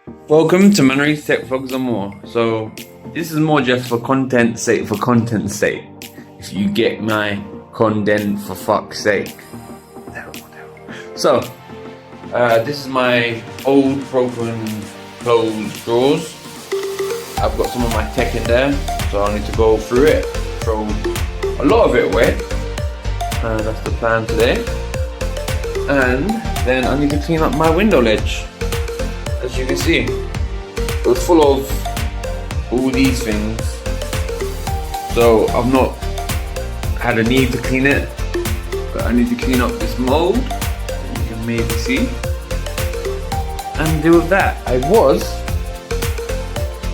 Welcome to Mann-rays, tech vlogs and more. So this is more just for content's sake, if you get my content, for fuck's sake. So this is my old broken clothes drawers. I've got some of my tech in there, so I need to go through it, throw a lot of it away. That's the plan today. And then I need to clean up my window ledge. As you can see, it was full of all these things, so I've not had a need to clean it, but I need to clean up this mold, you can maybe see, and deal with that. I was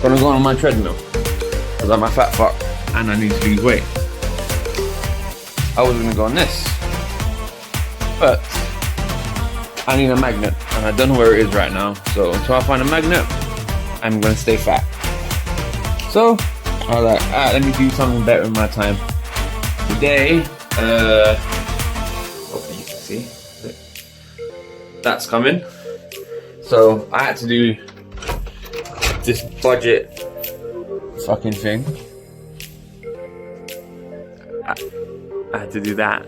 gonna go on my treadmill, because I'm a fat fuck and I need to lose weight. I was gonna go on this, but I need a magnet, and I don't know where it is right now. So until I find a magnet, I'm gonna stay fat. So I was like, alright, let me do something better in my time. Today, hopefully you can see, that's coming. So I had to do this budget fucking thing. I had to do that.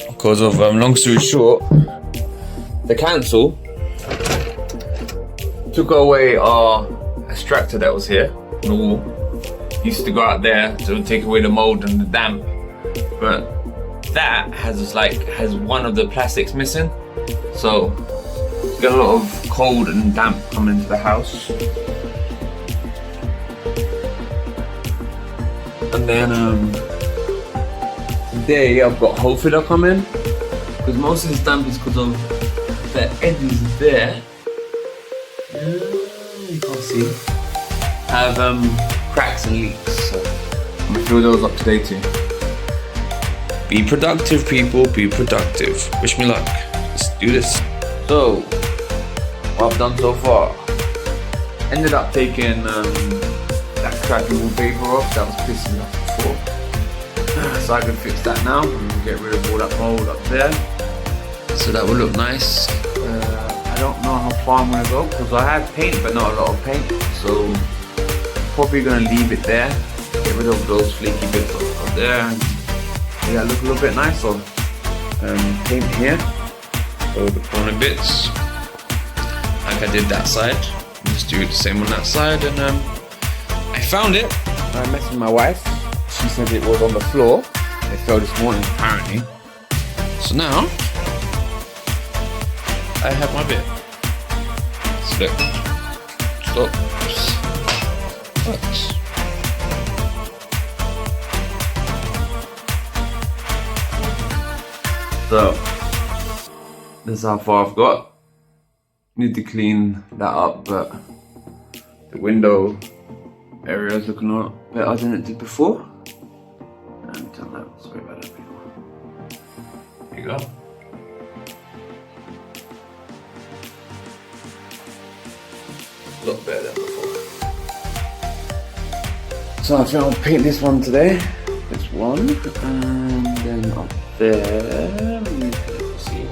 Because of, long story short, the council took away our extractor that was here on the wall. Used to go out there to take away the mold and the damp, but that has one of the plastics missing, so it's got a lot of cold and damp coming into the house. And then today I've got hole filler coming, because most of this damp is because of the edges there. You can't see. Have cracks and leaks, so I'm gonna fill those up today too. Be productive, people. Be productive. Wish me luck. Let's do this. So what I've done so far, ended up taking that crappy wallpaper off that was pissing me off before. So I can fix that now and get rid of all that mold up there, so that will look nice. I don't know how far I'm gonna go, because I have paint but not a lot of paint, so probably gonna leave it there, get rid of those flaky bits up there, and yeah, look a little bit nicer. Paint here, so the corner bits like I did that side, just do the same on that side. And I found it. I messaged my wife. She said it was on the floor. It fell this morning apparently. So now I have my bit. So look. Stop. Works. So this is how far I've got. Need to clean that up, but the window area is looking a lot better than it did before. Sorry about that, people. There you go. A lot better than before. So I think I'll paint this one today. This one, and then up there. Let me see.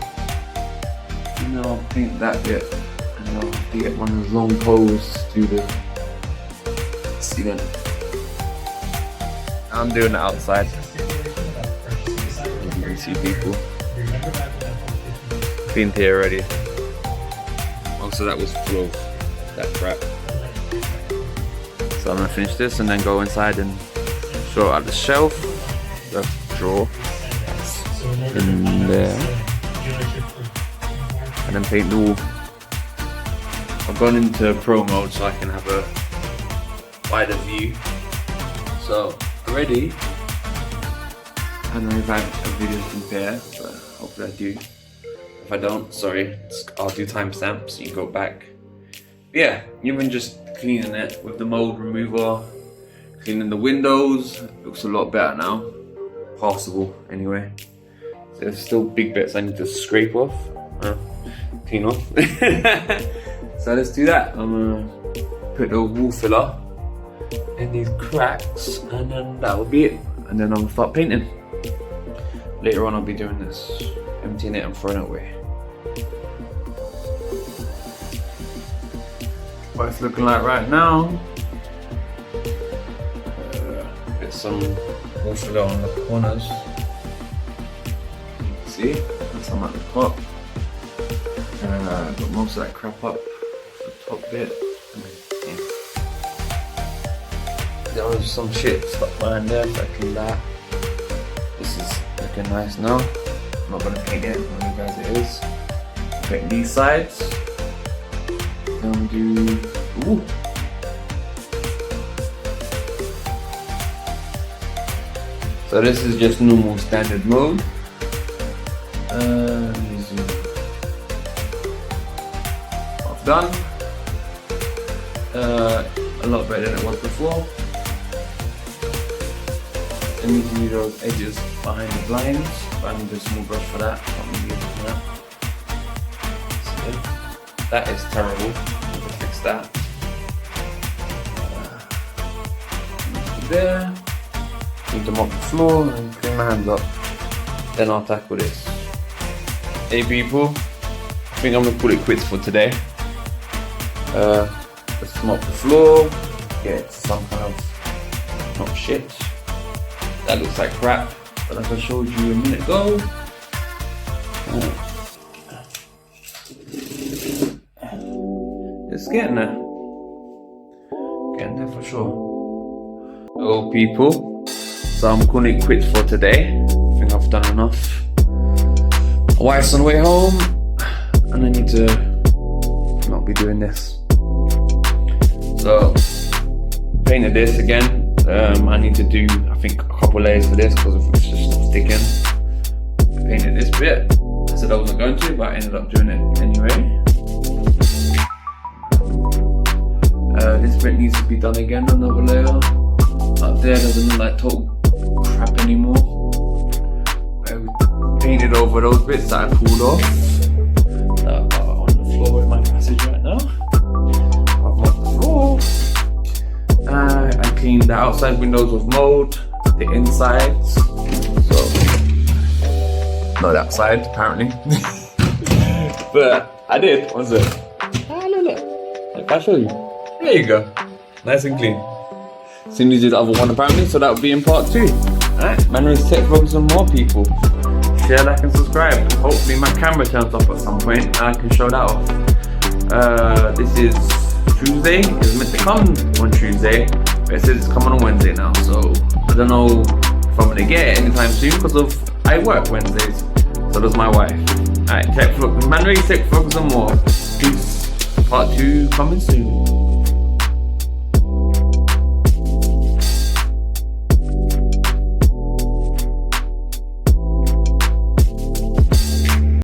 And then I'll paint that bit, and I'll have to get one of those long poles to do the ceiling. I'm doing it outside. You can see people. Cleaned here already. Most of that was full of that crap. So I'm gonna finish this and then go inside and sort out the shelf, the drawer, in there, and then paint the wall. I've gone into pro mode so I can have a wider view. So already, I don't know if I have a video to compare, but hopefully I do. If I don't, sorry, I'll do timestamps so you go back. But yeah, even just cleaning it with the mold remover, cleaning the windows, looks a lot better now. Passable anyway. So there's still big bits I need to scrape off, clean off. So let's do that. I'm gonna put the wall filler in these cracks, and then that will be it. And then I'll start painting. Later on I'll be doing this, emptying it and throwing it away. what it's looking like right now. Get some water on the corners. See, that's some at the top. Got most of that crap up the top bit. Yeah. There was some shit stuck behind there, so I cleaned that. This is looking nice now. I'm not gonna paint it, I'm gonna you guys it is. Paint these sides. Then we do. Ooh. So this is just normal standard mode. I've done. A lot better than it was before. I need to do those edges behind the blinds, but I need a small brush for that. So that is terrible. I need to fix that. There. Need to mop the floor and clean my hands up. Then I'll tackle this. Hey people, I think I'm gonna call it quits for today. Let's mop the floor, get some kind of not shit. That looks like crap, but like I showed you a minute ago. It's getting there. Getting there for sure. Hello people. So I'm calling it quits for today. I think I've done enough. My wife's on the way home, and I need to not be doing this. So, painted this again. I need to do, I think, a couple layers for this because it's just not sticking. I painted this bit. I said I wasn't going to, but I ended up doing it anyway. This bit needs to be done again, another layer. Up there doesn't look like total crap anymore. I painted over those bits that I pulled off that are on the floor in my passage right now. I've mopped the floor. I cleaned the outside windows with mold, the insides. So, not that side apparently. But I did. What's it? Ah, look. I'll show you. There you go. Nice and clean. Soon as the other one apparently, so that will be in part 2. Alright, Mann-rays tech vlogs and more people. Share, like and subscribe. Hopefully my camera turns up at some point and I can show that off. This is Tuesday. It was meant to come on Tuesday, but it says it's coming on Wednesday now. So I don't know if I'm gonna get it anytime soon because of I work Wednesdays. So does my wife. Alright, tech vlogs, Mann-rays tech vlogs and more. Peace. Part 2 coming soon.